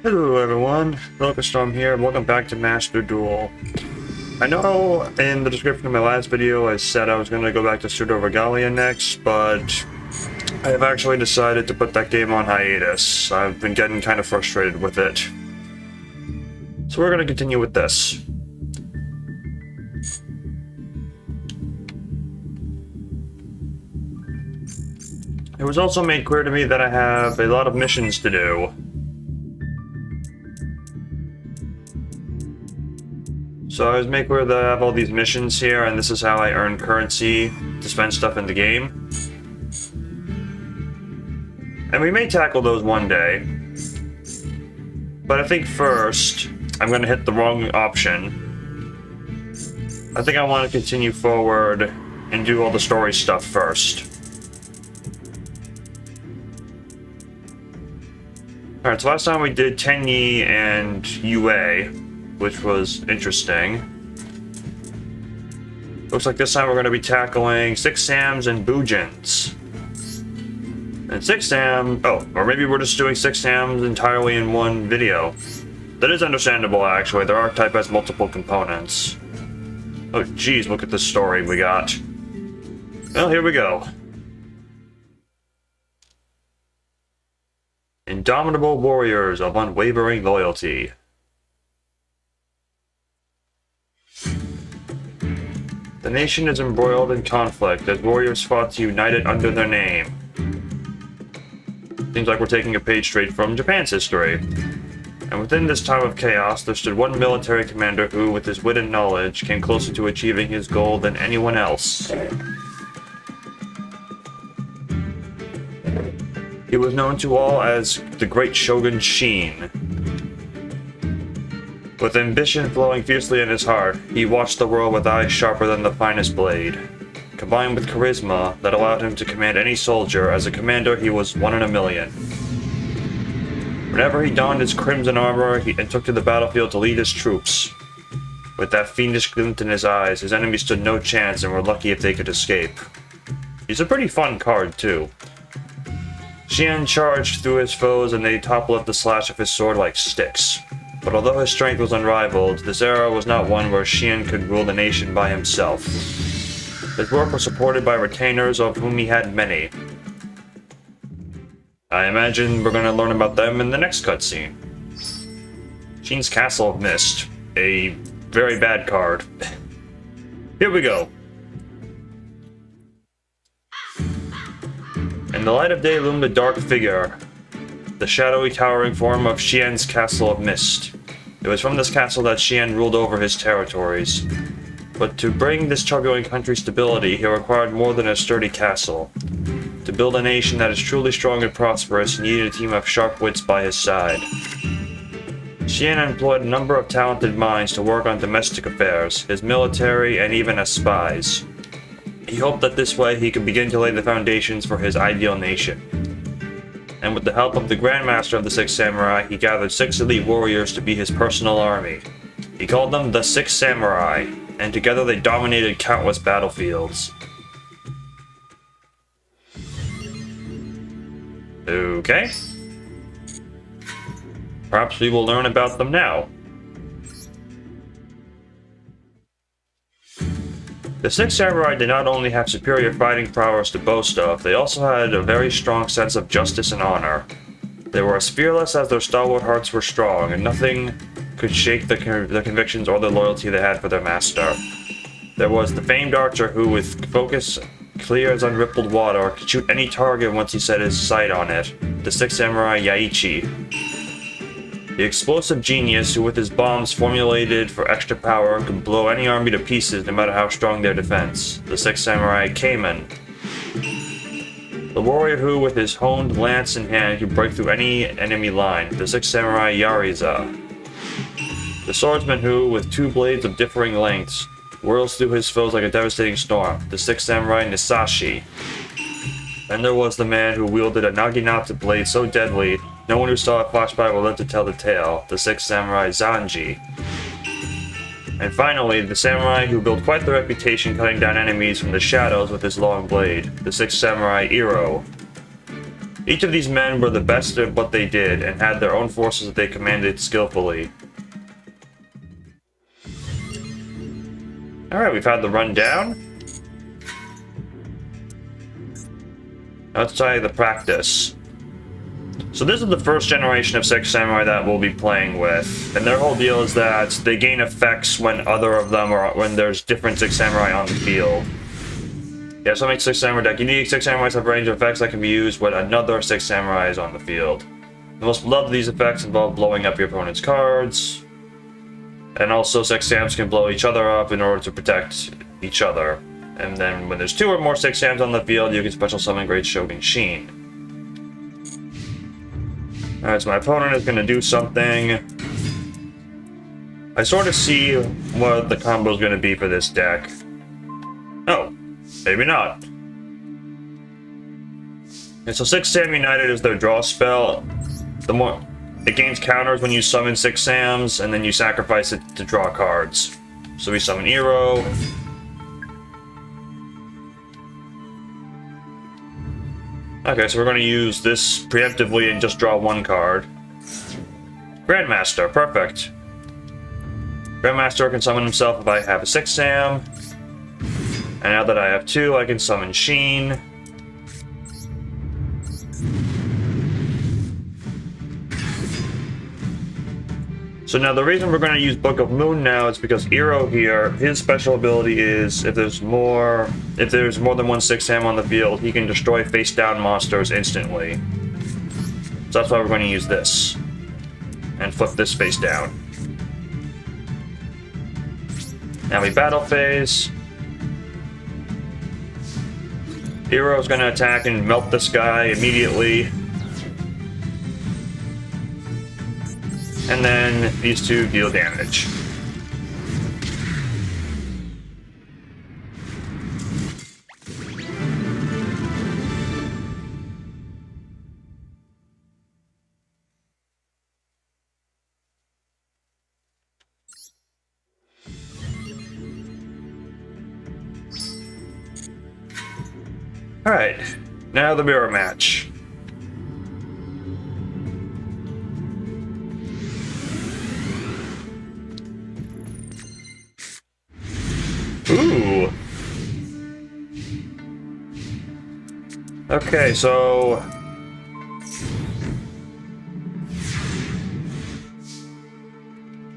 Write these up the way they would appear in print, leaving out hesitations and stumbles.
Hello everyone, Storm here, and welcome back to Master Duel. I know in the description of my last video I said I was going to go back to Psuedoregalia next, but I have actually decided to put that game on hiatus. I've been getting kind of frustrated with it. So we're going to continue with this. It was also made clear to me that I have a lot of missions to do. So I was made clear that I have all these missions here, and this is how I earn currency to spend stuff in the game. And we may tackle those one day. But I think first, I'm going to hit the wrong option. I think I want to continue forward and do all the story stuff first. Alright, so last time we did Tenyi and Yue, which was interesting. Looks like this time we're going to be tackling Six Sams and Bujins. And Six Sam... oh, or maybe we're just doing Six Sams entirely in one video. That is understandable, actually. Their archetype has multiple components. Oh, geez, look at this story we got. Well, here we go. Indomitable warriors of unwavering loyalty. The nation is embroiled in conflict as warriors fought to unite it under their name. Seems like we're taking a page straight from Japan's history. And within this time of chaos, there stood one military commander who, with his wit and knowledge, came closer to achieving his goal than anyone else. He was known to all as the Great Shogun Shin. With ambition flowing fiercely in his heart, he watched the world with eyes sharper than the finest blade. Combined with charisma that allowed him to command any soldier, as a commander he was one in a million. Whenever he donned his crimson armor and took to the battlefield to lead his troops. With that fiendish glint in his eyes, his enemies stood no chance and were lucky if they could escape. He's a pretty fun card, too. Xian charged through his foes and they toppled at the slash of his sword like sticks. But although his strength was unrivaled, this era was not one where Xian could rule the nation by himself. His work was supported by retainers, of whom he had many. I imagine we're going to learn about them in the next cutscene. Xian's Castle of Mist. A very bad card. Here we go. In the light of day loomed a dark figure, the shadowy towering form of Xian's Castle of Mist. It was from this castle that Xian ruled over his territories. But to bring this turbulent country stability, he required more than a sturdy castle. To build a nation that is truly strong and prosperous, he needed a team of sharp wits by his side. Xian employed a number of talented minds to work on domestic affairs, his military, and even as spies. He hoped that this way he could begin to lay the foundations for his ideal nation. And with the help of the Grandmaster of the Six Samurai, he gathered 6 elite warriors to be his personal army. He called them the Six Samurai, and together they dominated countless battlefields. Okay. Perhaps we will learn about them now. The Six Samurai did not only have superior fighting prowess to boast of, they also had a very strong sense of justice and honor. They were as fearless as their stalwart hearts were strong, and nothing could shake the convictions or the loyalty they had for their master. There was the famed archer who, with focus clear as unrippled water, could shoot any target once he set his sight on it, the Six Samurai Yaichi. The explosive genius who with his bombs formulated for extra power could blow any army to pieces no matter how strong their defense, the Six Samurai Keimen. The warrior who with his honed lance in hand could break through any enemy line, the Six Samurai Yariza. The swordsman who, with 2 blades of differing lengths, whirls through his foes like a devastating storm, the Six Samurai Nisashi. Then there was the man who wielded a naginata blade so deadly, no one who saw it flash by will live to tell the tale, the Six Samurai Zanji. And finally, the samurai who built quite the reputation cutting down enemies from the shadows with his long blade, the Six Samurai Iro. Each of these men were the best at what they did, and had their own forces that they commanded skillfully. Alright, we've had the rundown. Now let's try the practice. So this is the first generation of Six Samurai that we'll be playing with, and their whole deal is that they gain effects when other of them are when there's different Six Samurai on the field. Yeah, so make Six Samurai deck. Unique Six Samurais have a range of effects that can be used when another Six Samurai is on the field. The most beloved of these effects involve blowing up your opponent's cards, and also Six Sams can blow each other up in order to protect each other. And then when there's 2 or more Six Sams on the field, you can special summon Great Shogun Sheen. Alright, so my opponent is going to do something. I sort of see what the combo is going to be for this deck. Oh, maybe not. Okay, so Six Sam United is their draw spell. It gains counters when you summon Six Sams, and then you sacrifice it to draw cards. So we summon Yugioh. Okay, so we're going to use this preemptively and just draw 1 card. Grandmaster, perfect. Grandmaster can summon himself if I have a Six Sam. And now that I have 2, I can summon Sheen. So now the reason we're going to use Book of Moon now is because Yugioh here, his special ability is if there's more than 1 Six Sam on the field, he can destroy face-down monsters instantly. So that's why we're going to use this. And flip this face down. Now we battle phase. Yugioh is going to attack and melt this guy immediately. And then these 2 deal damage. Alright, now the mirror match. Ooh. Okay, so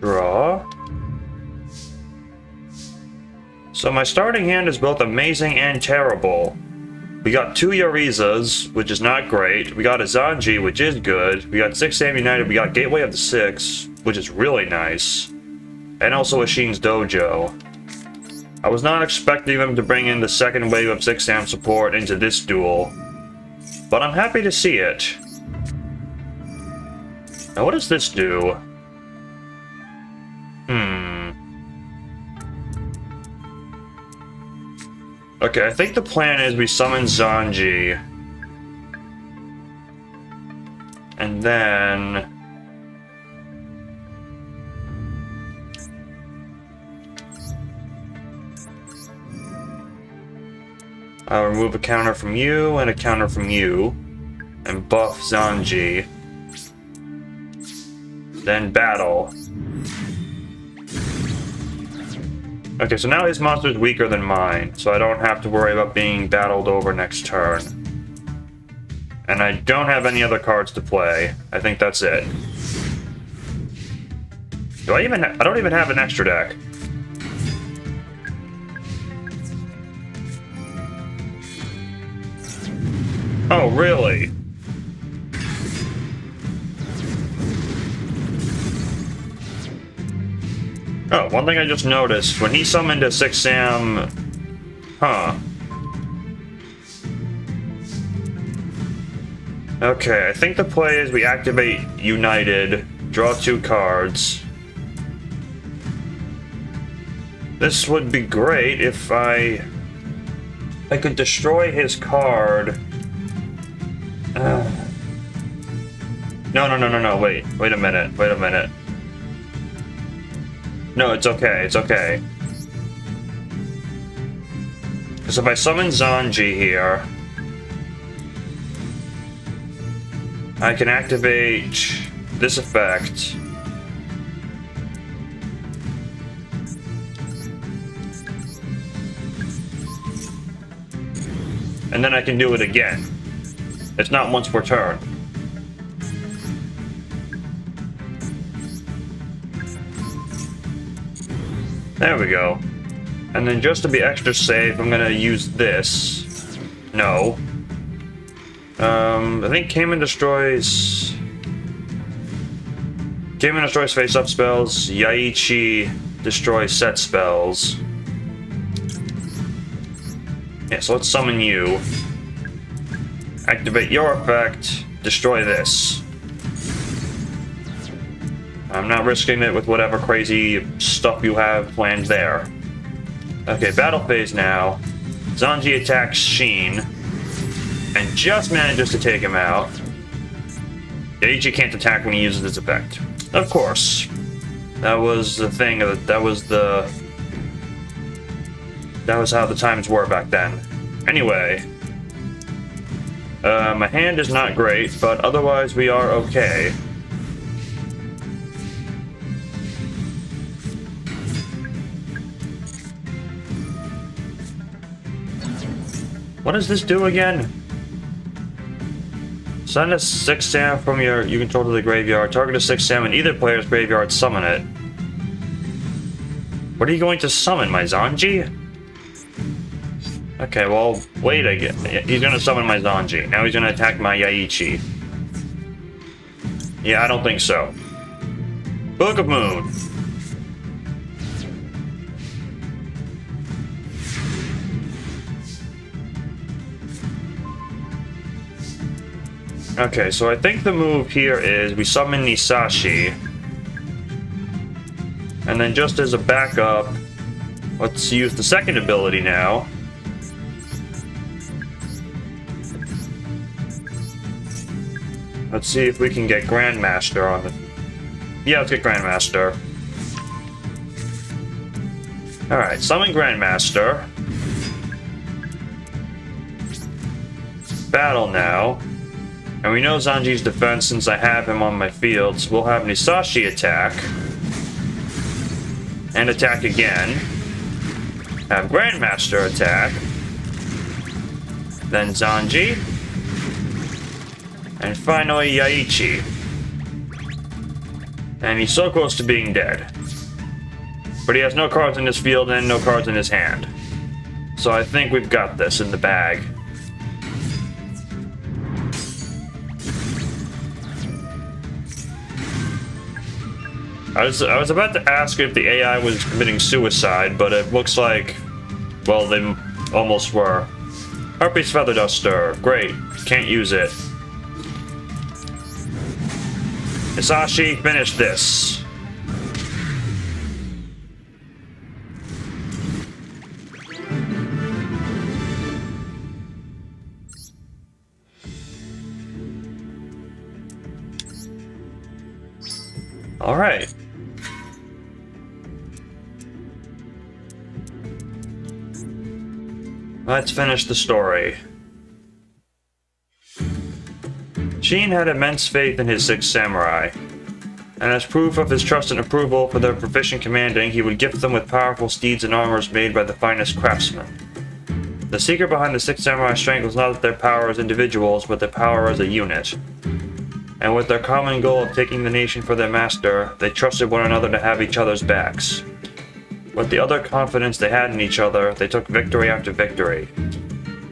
draw. So my starting hand is both amazing and terrible. We got 2 Yarizas, which is not great. We got a Zanji, which is good. We got Six Sam United. We got Gateway of the Six, which is really nice. And also a Sheen's Dojo. I was not expecting them to bring in the second wave of Six Sam support into this duel, but I'm happy to see it. Now what does this do? Okay, I think the plan is we summon Zanji. And then I'll remove a counter from you and a counter from you, and buff Zanji. Then battle. Okay, so now his monster is weaker than mine, so I don't have to worry about being battled over next turn. And I don't have any other cards to play. I think that's it. I don't even have an extra deck. Oh, really? Oh, one thing I just noticed, when he summoned a Six Sam... Huh. Okay, I think the play is we activate United, draw 2 cards. This would be great if I could destroy his card. No, wait a minute. No, it's okay, Because if I summon Zanji here, I can activate this effect. And then I can do it again. It's not once per turn. There we go. And then just to be extra safe, I'm gonna use this. No. I think Cayman destroys face-up spells. Yaichi destroys set spells. Yeah, so let's summon you. Activate your effect. Destroy this. I'm not risking it with whatever crazy stuff you have planned there. Okay, battle phase now. Zanji attacks Sheen and just manages to take him out. Yaichi can't attack when he uses this effect. Of course. That was the thing, that was how the times were back then. Anyway. My hand is not great, but otherwise we are okay. What does this do again? Send a 6 salmon from you control to the graveyard. Target a 6 salmon in either player's graveyard. Summon it. What are you going to summon, my Zanji? Okay, well, wait again. He's gonna summon my Zanji. Now he's gonna attack my Yaichi. Yeah, I don't think so. Book of Moon. Okay, so I think the move here is we summon Nisashi. And then just as a backup, let's use the second ability now. Let's see if we can get Grandmaster on it. Yeah, let's get Grandmaster. Alright, summon Grandmaster. Battle now. And we know Zanji's defense since I have him on my field, so we'll have Nisashi attack. And attack again. Have Grandmaster attack. Then Zanji. And finally Yaichi. And he's so close to being dead. But he has no cards in his field and no cards in his hand. So I think we've got this in the bag. I was about to ask if the AI was committing suicide, but it looks like, well, they almost were. Harpy's Feather Duster. Great. Can't use it. Hisashi, finish this. All right. Let's finish the story. Sheen had immense faith in his 6 samurai, and as proof of his trust and approval for their proficient commanding, he would gift them with powerful steeds and armors made by the finest craftsmen. The secret behind the 6 samurai's strength was not their power as individuals, but their power as a unit. And with their common goal of taking the nation for their master, they trusted one another to have each other's backs. With the utter confidence they had in each other, they took victory after victory.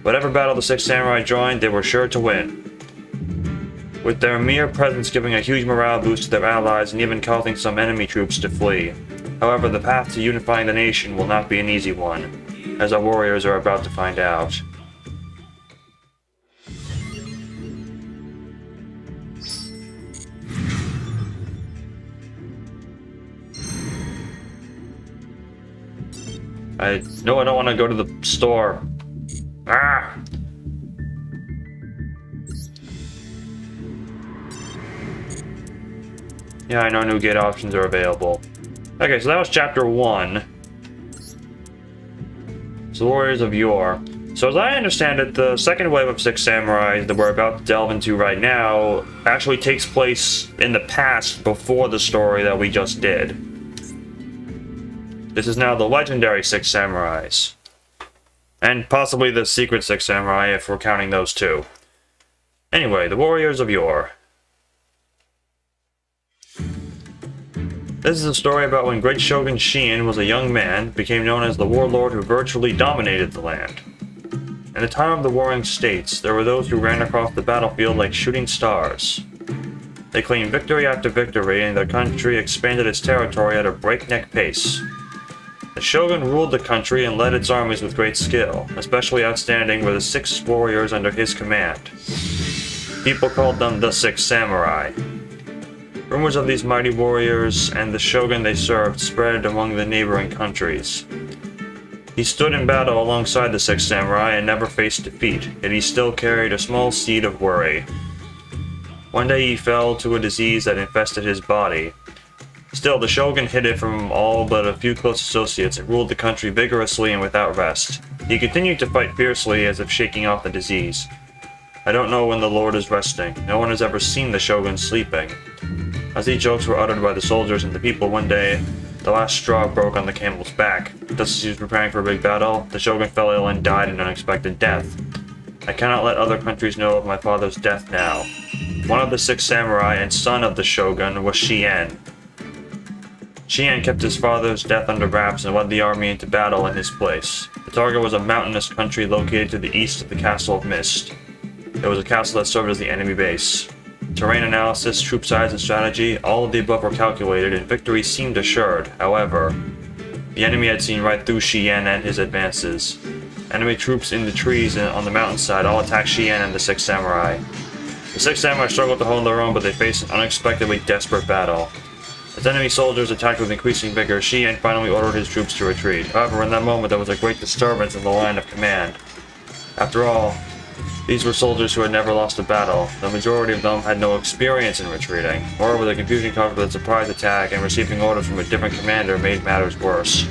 Whatever battle the 6 samurai joined, they were sure to win. With their mere presence giving a huge morale boost to their allies and even causing some enemy troops to flee. However, the path to unifying the nation will not be an easy one, as our warriors are about to find out. No, I don't want to go to the store. Ah! Yeah, I know new gate options are available. Okay, so that was chapter 1. So Warriors of Yore. So as I understand it, the second wave of Six Samurai that we're about to delve into right now actually takes place in the past before the story that we just did. This is now the legendary Six Samurais. And possibly the secret Six Samurai if we're counting those two. Anyway, the warriors of yore. This is a story about when great Shogun Shien was a young man, became known as the warlord who virtually dominated the land. In the time of the warring states, there were those who ran across the battlefield like shooting stars. They claimed victory after victory, and their country expanded its territory at a breakneck pace. The shogun ruled the country and led its armies with great skill. Especially outstanding were the 6 warriors under his command. People called them the Six Samurai. Rumors of these mighty warriors and the shogun they served spread among the neighboring countries. He stood in battle alongside the Six Samurai and never faced defeat, yet he still carried a small seed of worry. One day he fell to a disease that infested his body. Still, the shogun hid it from all but a few close associates and ruled the country vigorously and without rest. He continued to fight fiercely as if shaking off the disease. I don't know when the lord is resting. No one has ever seen the shogun sleeping. As these jokes were uttered by the soldiers and the people one day, the last straw broke on the camel's back. Just as he was preparing for a big battle, the shogun fell ill and died an unexpected death. I cannot let other countries know of my father's death now. One of the 6 samurai and son of the shogun was Shien. Shien kept his father's death under wraps and led the army into battle in his place. The target was a mountainous country located to the east of the Castle of Mist. It was a castle that served as the enemy base. Terrain analysis, troop size, and strategy, all of the above were calculated, and victory seemed assured. However, the enemy had seen right through Shien and his advances. Enemy troops in the trees and on the mountainside all attacked Shien and the 6 samurai. The 6 samurai struggled to hold their own, but they faced an unexpectedly desperate battle. As enemy soldiers attacked with increasing vigor, Shien finally ordered his troops to retreat. However, in that moment there was a great disturbance in the line of command. After all, these were soldiers who had never lost a battle. The majority of them had no experience in retreating. Moreover, the confusion caused by the surprise attack and receiving orders from a different commander made matters worse.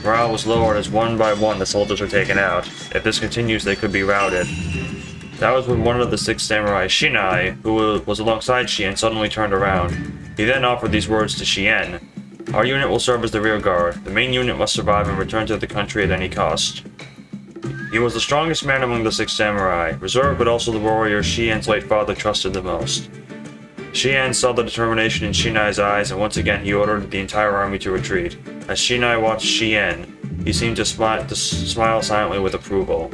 Morale was lowered as one by one the soldiers were taken out. If this continues, they could be routed. That was when one of the 6 samurai, Shinai, who was alongside Shien, suddenly turned around. He then offered these words to Shien. Our unit will serve as the rear guard. The main unit must survive and return to the country at any cost. He was the strongest man among the 6 samurai, reserved but also the warrior Shien's late father trusted the most. Shien saw the determination in Shinai's eyes, and once again he ordered the entire army to retreat. As Shinai watched Shien, he seemed to smile silently with approval.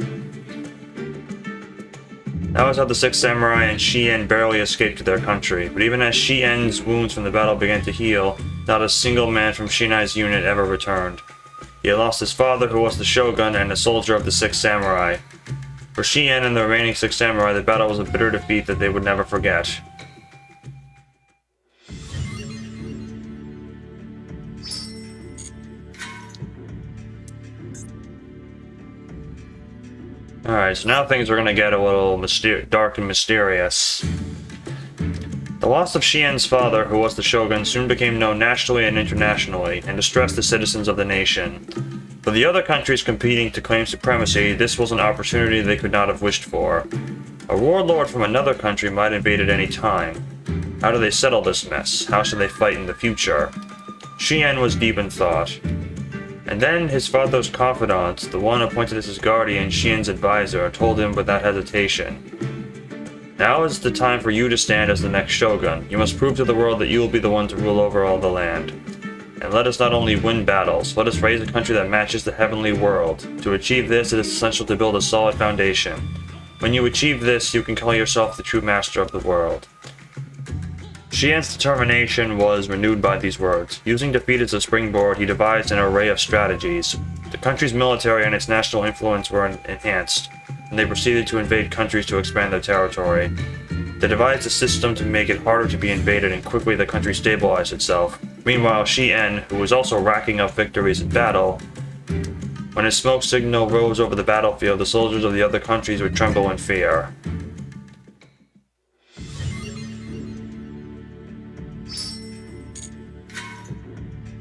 That was how the 6 samurai and Shien barely escaped to their country, but even as Shien's wounds from the battle began to heal, not a single man from Shinai's unit ever returned. He had lost his father, who was the shogun and a soldier of the 6 samurai. For Shien and the remaining 6 samurai, the battle was a bitter defeat that they would never forget. Alright, so now things are going to get a little dark and mysterious. The loss of Shien's father, who was the shogun, soon became known nationally and internationally, and distressed the citizens of the nation. For the other countries competing to claim supremacy, this was an opportunity they could not have wished for. A warlord from another country might invade at any time. How do they settle this mess? How should they fight in the future? Shien was deep in thought. And then his father's confidant, the one appointed as his guardian, Shien's advisor, told him without hesitation. Now is the time for you to stand as the next shogun. You must prove to the world that you will be the one to rule over all the land. And let us not only win battles, let us raise a country that matches the heavenly world. To achieve this, it is essential to build a solid foundation. When you achieve this, you can call yourself the true master of the world. Shien's determination was renewed by these words. Using defeat as a springboard, he devised an array of strategies. The country's military and its national influence were enhanced, and they proceeded to invade countries to expand their territory. They devised a system to make it harder to be invaded, and quickly the country stabilized itself. Meanwhile, Shien, who was also racking up victories in battle, when his smoke signal rose over the battlefield, the soldiers of the other countries would tremble in fear.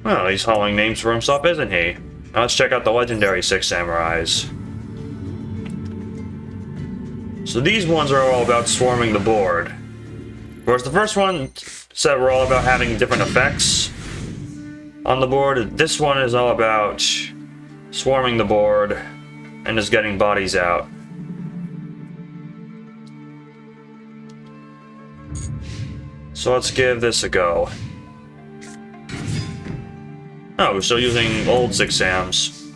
Well, he's hauling names for himself, isn't he? Now let's check out the legendary 6 samurais. So these ones are all about swarming the board. Whereas the first one said we're all about having different effects on the board, this one is all about swarming the board and just getting bodies out. So let's give this a go. Oh, we're still using old 6-Sams.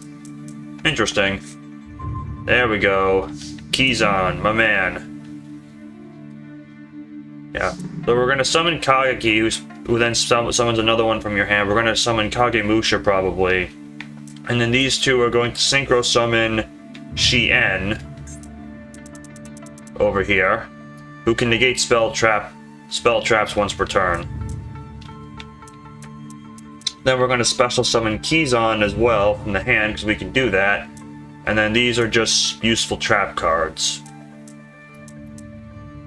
Interesting. There we go. Keys on, my man. Yeah. So we're gonna summon Kageki, who then summons another one from your hand. We're gonna summon Kagemusha probably. And then these two are going to synchro summon Shien over here, who can negate spell traps once per turn. Then we're going to special summon Kizan as well from the hand, because we can do that. And then these are just useful trap cards.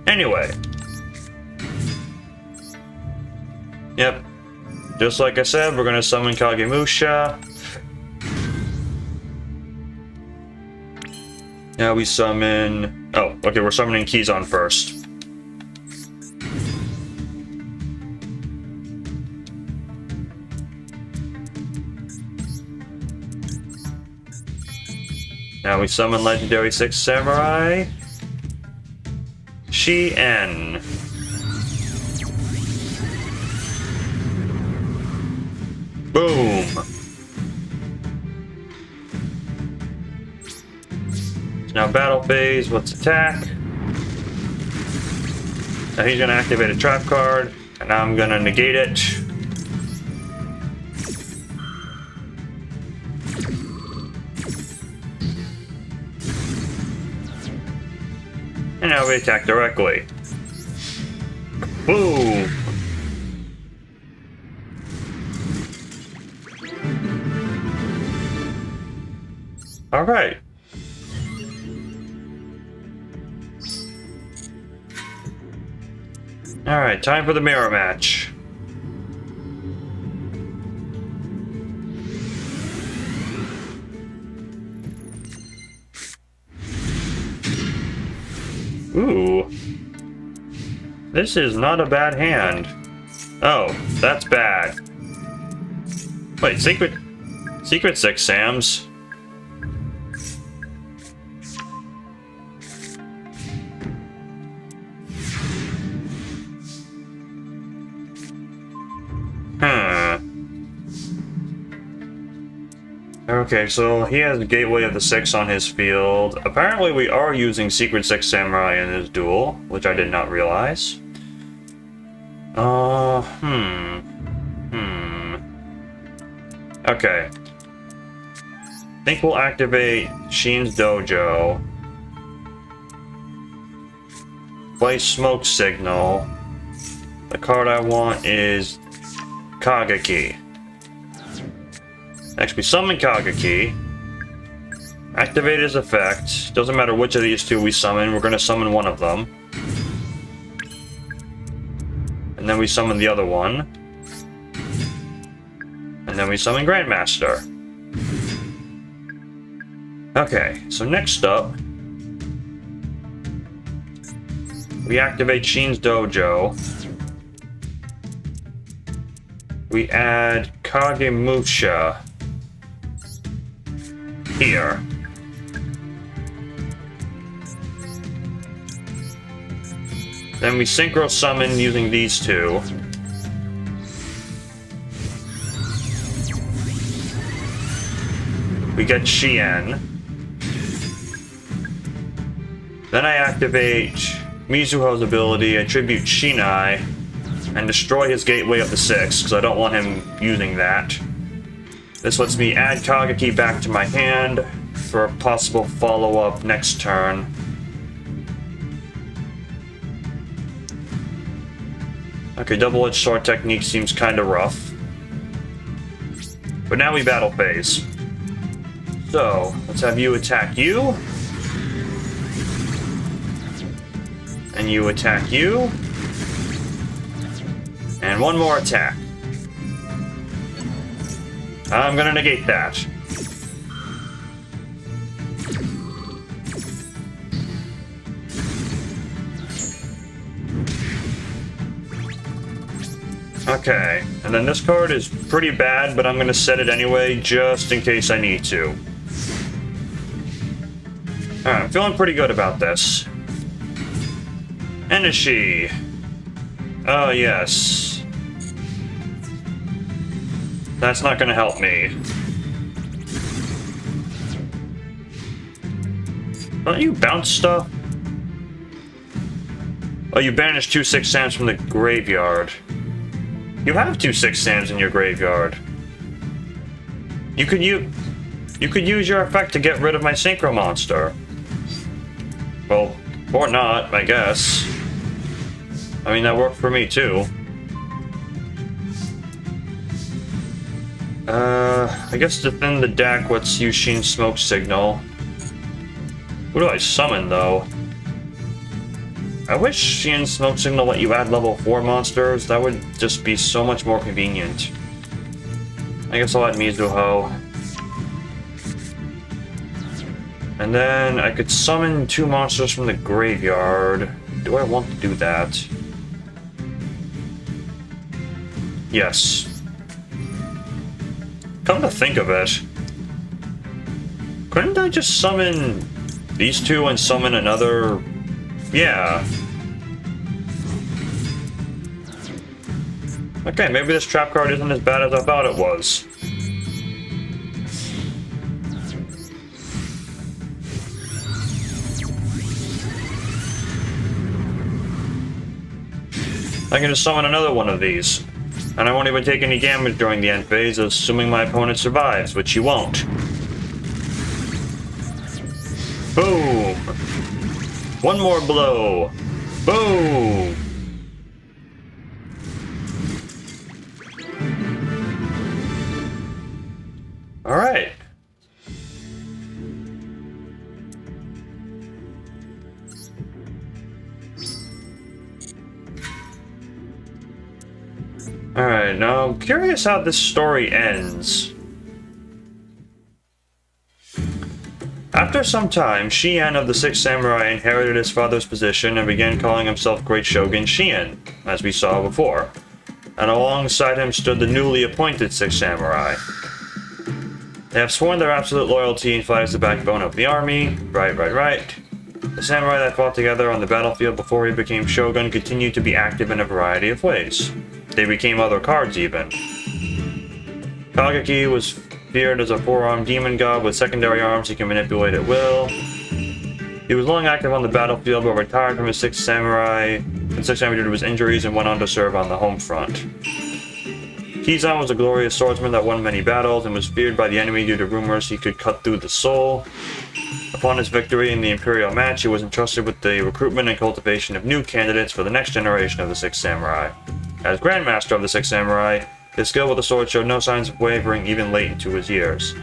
Anyway. Yep. Just like I said, we're going to summon Kagemusha. Now we summon... Oh, okay, we're summoning Kizan first. Now we summon Legendary 6 Samurai. Shien. Boom. Now battle phase, let's attack. Now he's gonna activate a trap card, and I'm gonna negate it. And now we attack directly. Boom! Alright. Alright, time for the mirror match. Ooh. This is not a bad hand. Oh, that's bad. Wait, Secret 6-Sams? Okay, so he has Gateway of the 6 on his field. Apparently we are using Secret 6 Samurai in this duel, which I did not realize. Okay. I think we'll activate Sheen's Dojo. Play Smoke Signal. The card I want is Kageki. Next, we summon Kageki. Activate his effect. Doesn't matter which of these two we summon, we're going to summon one of them. And then we summon the other one. And then we summon Grandmaster. Okay, so next up, we activate Sheen's Dojo. We add Kagemusha here. Then we synchro summon using these two. We get Shien. Then I activate Mizuho's ability, attribute Shinai, and destroy his Gateway of the 6, because I don't want him using that. This lets me add Kageki back to my hand for a possible follow-up next turn. Okay, double-edged sword technique seems kind of rough. But now we battle phase. So, let's have you attack you. And you attack you. And one more attack. I'm gonna negate that. Okay, and then this card is pretty bad, but I'm gonna set it anyway, just in case I need to. Alright, I'm feeling pretty good about this. Enishi. Oh, yes. That's not gonna help me. Don't you bounce stuff? Oh, you banished 2 6-Sams from the graveyard. You have 2 6-Sams in your graveyard. You could use your effect to get rid of my Synchro monster. Well, or not, I guess. I mean, that worked for me, too. I guess to thin the deck, let's use Sheen's Smoke Signal. Who do I summon, though? I wish Sheen's Smoke Signal let you add level 4 monsters. That would just be so much more convenient. I guess I'll add Yugioh. And then I could summon 2 monsters from the graveyard. Do I want to do that? Yes. Come to think of it, couldn't I just summon these 2 and summon another? Yeah. Okay, maybe this trap card isn't as bad as I thought it was. I can just summon another one of these. And I won't even take any damage during the end phase, assuming my opponent survives, which he won't. Boom! One more blow! Boom! Alright. Alright, now I'm curious how this story ends. After some time, Shien of the Six Samurai inherited his father's position and began calling himself Great Shogun Shien, as we saw before. And alongside him stood the newly appointed Six Samurai. They have sworn their absolute loyalty and fight as the backbone of the army. Right. The samurai that fought together on the battlefield before he became shogun continued to be active in a variety of ways. They became other cards, even. Kageki was feared as a 4-armed demon god with secondary arms he can manipulate at will. He was long active on the battlefield, but retired from his Six Samurai due to his injuries and went on to serve on the home front. Kizan was a glorious swordsman that won many battles and was feared by the enemy due to rumors he could cut through the soul. Upon his victory in the Imperial match, he was entrusted with the recruitment and cultivation of new candidates for the next generation of the Six Samurai. As Grandmaster of the Six Samurai, his skill with the sword showed no signs of wavering even late into his years.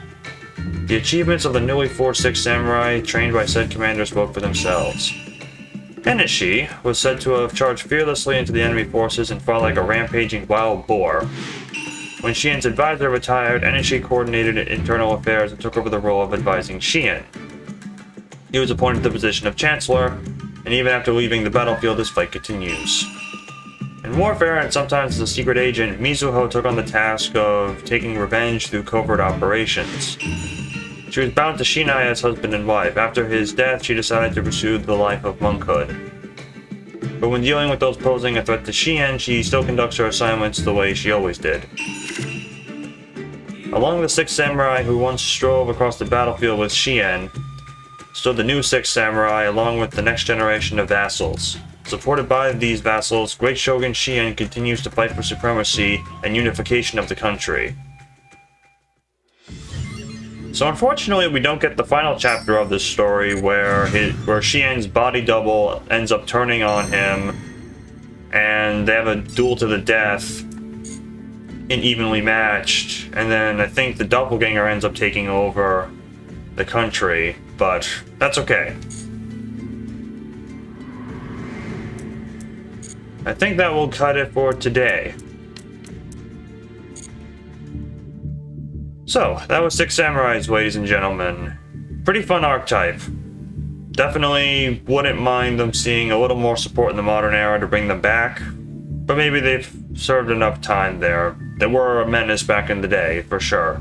The achievements of the newly forged Six Samurai, trained by said commander, spoke for themselves. Enishi was said to have charged fearlessly into the enemy forces and fought like a rampaging wild boar. When Shien's advisor retired, Enishi coordinated internal affairs and took over the role of advising Shien. He was appointed to the position of Chancellor, and even after leaving the battlefield, this fight continues. In warfare, and sometimes as a secret agent, Mizuho took on the task of taking revenge through covert operations. She was bound to Shinai as husband and wife. After his death, she decided to pursue the life of monkhood. But when dealing with those posing a threat to Shien, she still conducts her assignments the way she always did. Along the Six Samurai who once strove across the battlefield with Shien, stood the new Six Samurai along with the next generation of vassals. Supported by these vassals, Great Shogun Shien continues to fight for supremacy and unification of the country. So unfortunately, we don't get the final chapter of this story where Shien's body double ends up turning on him, and they have a duel to the death, unevenly matched, and then I think the doppelganger ends up taking over the country, but that's okay. I think that will cut it for today. So, that was Six Samurais, ladies and gentlemen. Pretty fun archetype. Definitely wouldn't mind them seeing a little more support in the modern era to bring them back. But maybe they've served enough time there. They were a menace back in the day, for sure.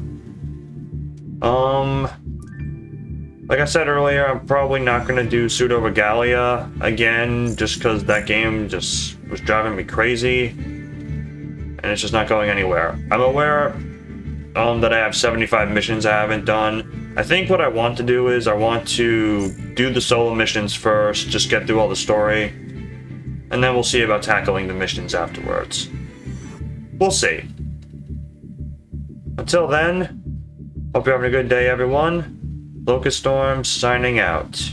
Like I said earlier, I'm probably not going to do Pseudoregalia again, just because that game just was driving me crazy. And it's just not going anywhere. I'm aware that I have 75 missions I haven't done. I think what I want to do is I want to do the solo missions first, just get through all the story, and then we'll see about tackling the missions afterwards. We'll see. Until then, hope you're having a good day, everyone. Locust Storm signing out.